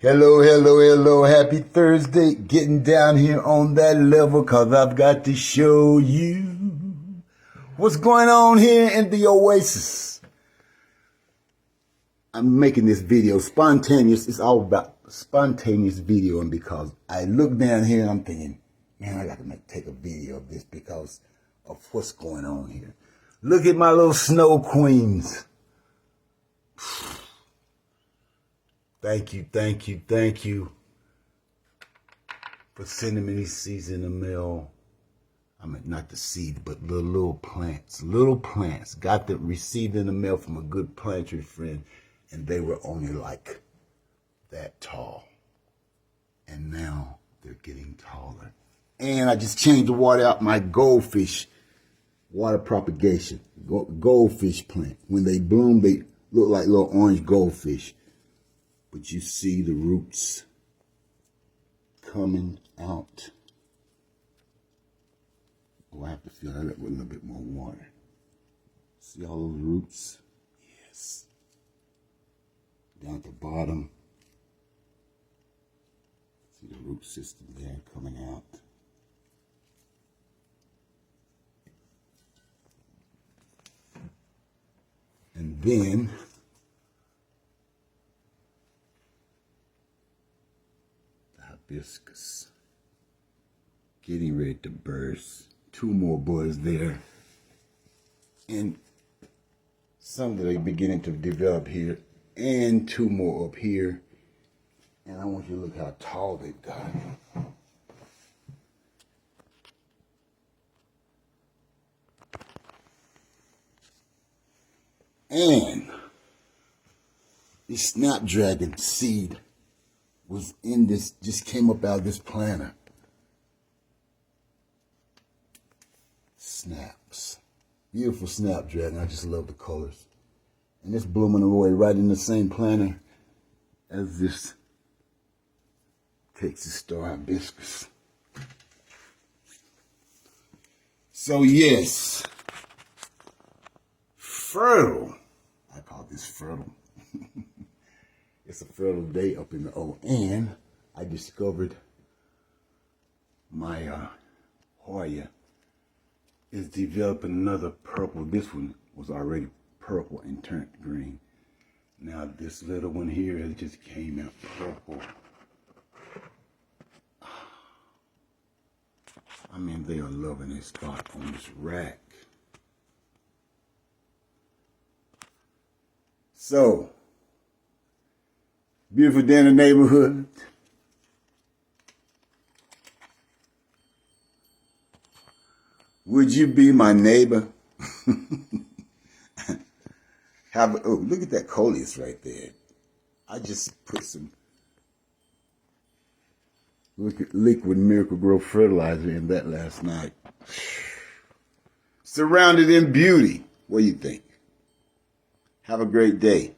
Hello, hello, hello. Happy Thursday. Getting down here on that level because I've got to show you what's going on here in the Oasis. I'm making this video spontaneous. It's all about spontaneous videoing because I look down here and I'm thinking, man, I got to take a video of this because of what's going on here. Look at my little snow queens. Thank you for sending me these seeds in the mail. I mean, not the seed, but the little plants. Little plants. Got them received in the mail from a good planter friend, and they were only like that tall. And now they're getting taller. And I just changed the water out my goldfish water propagation. Goldfish plant. When they bloom, they look like little orange goldfish. But you see the roots coming out. Oh, I have to fill that up with a little bit more water. See all those roots? Yes. Down at the bottom. See the root system there coming out. And then hibiscus getting ready to burst. 2 more buds there, and some that are beginning to develop here, and 2 more up here. And I want you to look how tall they've got. And the snapdragon seed was in this, just came up out of this planter. Snaps. Beautiful snapdragon. I just love the colors. And it's blooming away right in the same planter as this Texas star hibiscus. So yes, fertile. I call this fertile. It's a fertile day up in the O. And I discovered my Hoya is developing another purple. This one was already purple and turned green. Now this little one here has just came out purple. I mean, they are loving this spot on this rack. So, beautiful day in the neighborhood. Would you be my neighbor? Oh, look at that coleus right there. I just put some liquid Miracle Grow fertilizer in that last night. Surrounded in beauty. What do you think? Have a great day.